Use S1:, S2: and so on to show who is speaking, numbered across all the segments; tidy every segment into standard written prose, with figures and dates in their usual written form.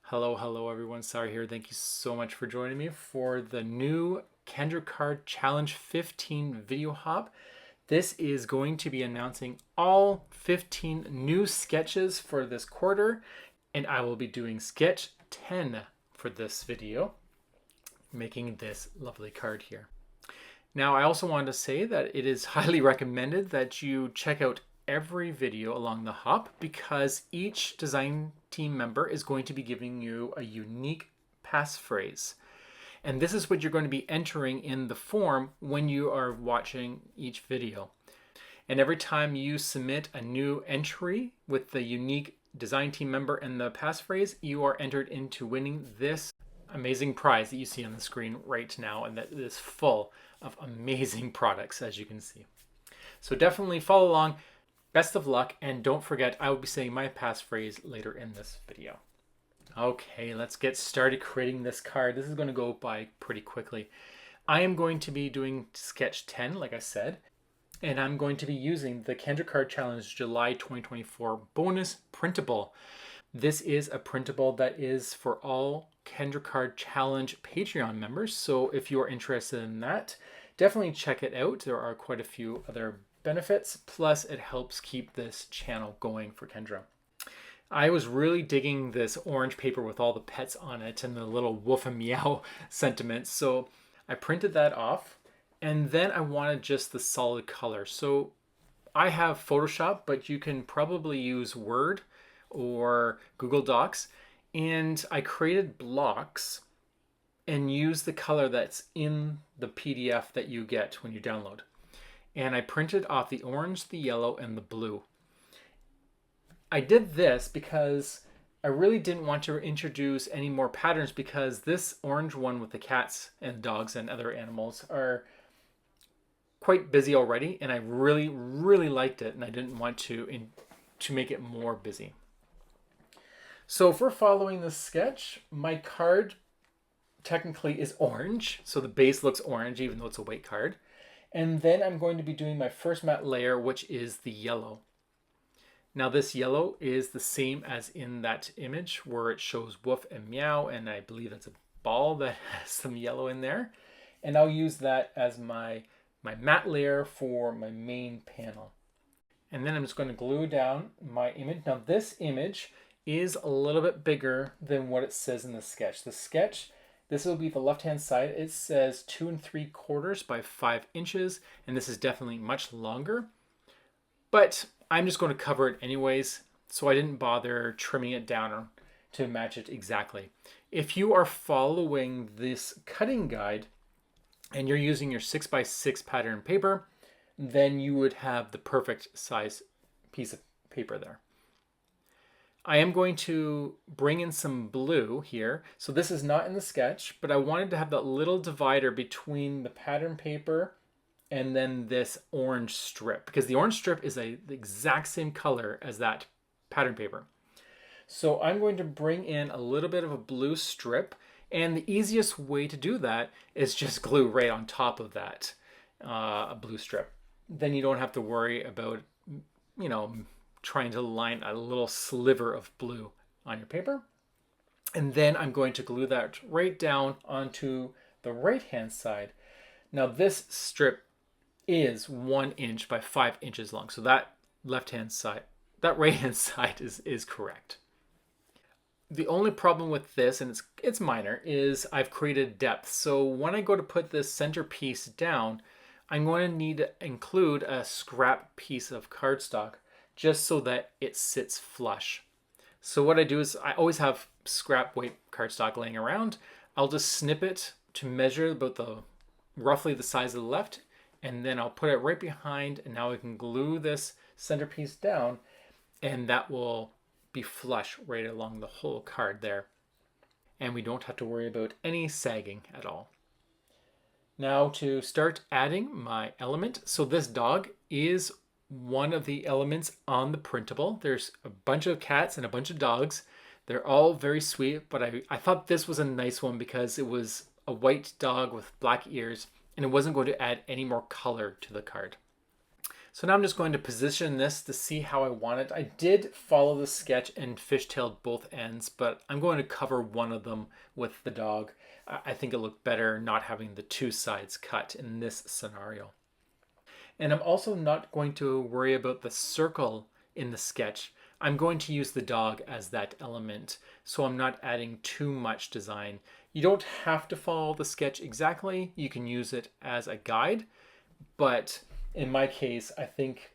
S1: Hello everyone, Sorry here. Thank you so much for joining me for the new Kendra Card Challenge 15 video hop. This is going to be announcing all 15 new sketches for this quarter, and I will be doing sketch 10 for this video, making this lovely card here. Now, I also wanted to say that it is highly recommended that you check out every video along the hop because each design team member is going to be giving you a unique passphrase. And this is what you're going to be entering in the form when you are watching each video. And every time you submit a new entry with the unique design team member and the passphrase, you are entered into winning this amazing prize that you see on the screen right now, and that is full of amazing products, as you can see. So definitely follow along. Best of luck, and don't forget, I will be saying my passphrase later in this video. Okay, let's get started creating this card. This is going to go by pretty quickly. I am going to be doing sketch 10, like I said, and I'm going to be using the Kendra Card Challenge July 2024 bonus printable. This is a printable that is for all Kendra Card Challenge Patreon members, so if you are interested in that, definitely check it out. There are quite a few other benefits, plus it helps keep this channel going for Kendra. I was really digging this orange paper with all the pets on it and the little woof and meow sentiments, so I printed that off, and then I wanted just the solid color. So I have Photoshop, but you can probably use Word or Google Docs, and I created blocks and use the color that's in the PDF that you get when you download. And I printed off the orange, the yellow, and the blue. I did this because I really didn't want to introduce any more patterns, because this orange one with the cats and dogs and other animals are quite busy already, and I really liked it, and I didn't want to make it more busy. So if we're following this sketch, my card technically is orange, so the base looks orange even though it's a white card. And then I'm going to be doing my first matte layer, which is the yellow. Now this yellow is the same as in that image where it shows woof and meow, and I believe that's a ball that has some yellow in there. And I'll use that as my matte layer for my main panel. And then I'm just going to glue down my image. Now this image is a little bit bigger than what it says in the sketch. The sketch, this will be the left-hand side. It says 2 3/4 by 5 inches, and this is definitely much longer. But I'm just going to cover it anyways, so I didn't bother trimming it down to match it exactly. If you are following this cutting guide and you're using your 6x6 pattern paper, then you would have the perfect size piece of paper there. I am going to bring in some blue here. So this is not in the sketch, but I wanted to have that little divider between the pattern paper and then this orange strip, because the orange strip is the exact same color as that pattern paper. So I'm going to bring in a little bit of a blue strip, and the easiest way to do that is just glue right on top of that blue strip. Then you don't have to worry about, trying to line a little sliver of blue on your paper. And then I'm going to glue that right down onto the right-hand side. Now this strip is 1 inch by 5 inches long. So that right-hand side is correct. The only problem with this, and it's minor, is I've created depth. So when I go to put this center piece down, I'm going to need to include a scrap piece of cardstock just so that it sits flush. So what I do is I always have scrap white cardstock laying around. I'll just snip it to measure about roughly the size of the left, and then I'll put it right behind, and now I can glue this centerpiece down, and that will be flush right along the whole card there. And we don't have to worry about any sagging at all. Now to start adding my element. So this dog is one of the elements on the printable. There's a bunch of cats and a bunch of dogs. They're all very sweet, but I thought this was a nice one because it was a white dog with black ears, and it wasn't going to add any more color to the card. So now I'm just going to position this to see how I want it. I did follow the sketch and fishtailed both ends, but I'm going to cover one of them with the dog. I think it looked better not having the two sides cut in this scenario. And I'm also not going to worry about the circle in the sketch. I'm going to use the dog as that element, so I'm not adding too much design. You don't have to follow the sketch exactly. You can use it as a guide, but in my case, I think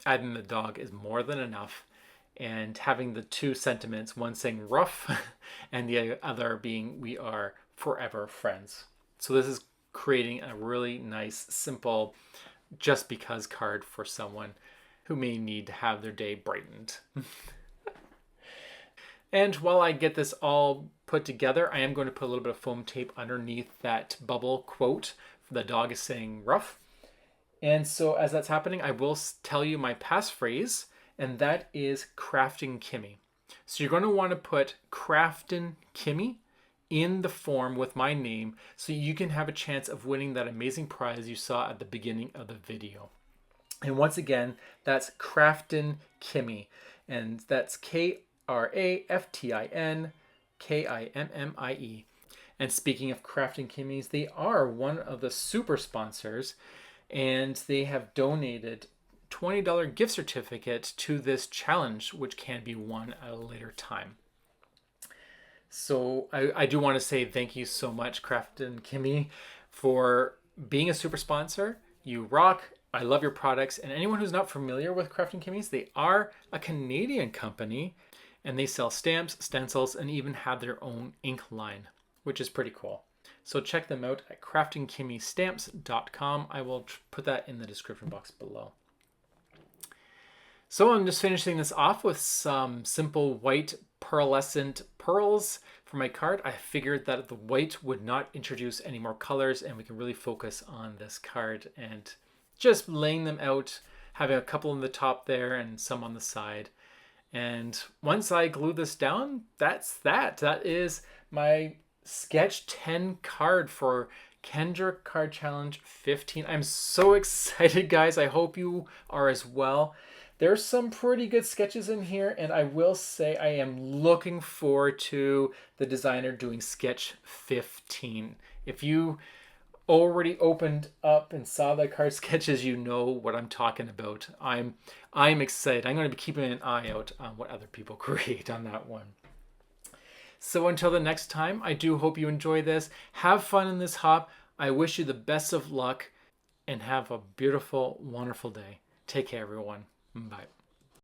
S1: adding the dog is more than enough. And having the two sentiments, one saying rough and the other being we are forever friends. So this is creating a really nice, simple, just because card for someone who may need to have their day brightened. And while I get this all put together, I am going to put a little bit of foam tape underneath that bubble quote. The dog is saying rough. And so as that's happening, I will tell you my passphrase, and that is Crafting Kimmy. So you're going to want to put Craftin' Kimmy in the form with my name so you can have a chance of winning that amazing prize you saw at the beginning of the video. And once again, that's Craftin' Kimmy, and that's Kraftin Kimmie. And speaking of Crafting Kimmies, they are one of the super sponsors, and they have donated $20 gift certificate to this challenge, which can be won at a later time. So I do want to say thank you so much, Craftin' Kimmy, for being a super sponsor. You rock. I love your products. And anyone who's not familiar with Crafting Kimmies, they are a Canadian company, and they sell stamps, stencils, and even have their own ink line, which is pretty cool. So check them out at craftingkimmystamps.com. I will put that in the description box below. So I'm just finishing this off with some simple white pearlescent pearls for my card. I figured that the white would not introduce any more colors, and we can really focus on this card and just laying them out, having a couple on the top there and some on the side. And once I glue this down, that's that. That is my Sketch 10 card for Kendra Card Challenge 15. I'm so excited, guys. I hope you are as well. There's some pretty good sketches in here, and I will say I am looking forward to the designer doing Sketch 15. If you already opened up and saw the card sketches, you know what I'm talking about. I'm excited. I'm going to be keeping an eye out on what other people create on that one. So until the next time, I do hope you enjoy this. Have fun in this hop. I wish you the best of luck and have a beautiful, wonderful day. Take care, everyone. Bye.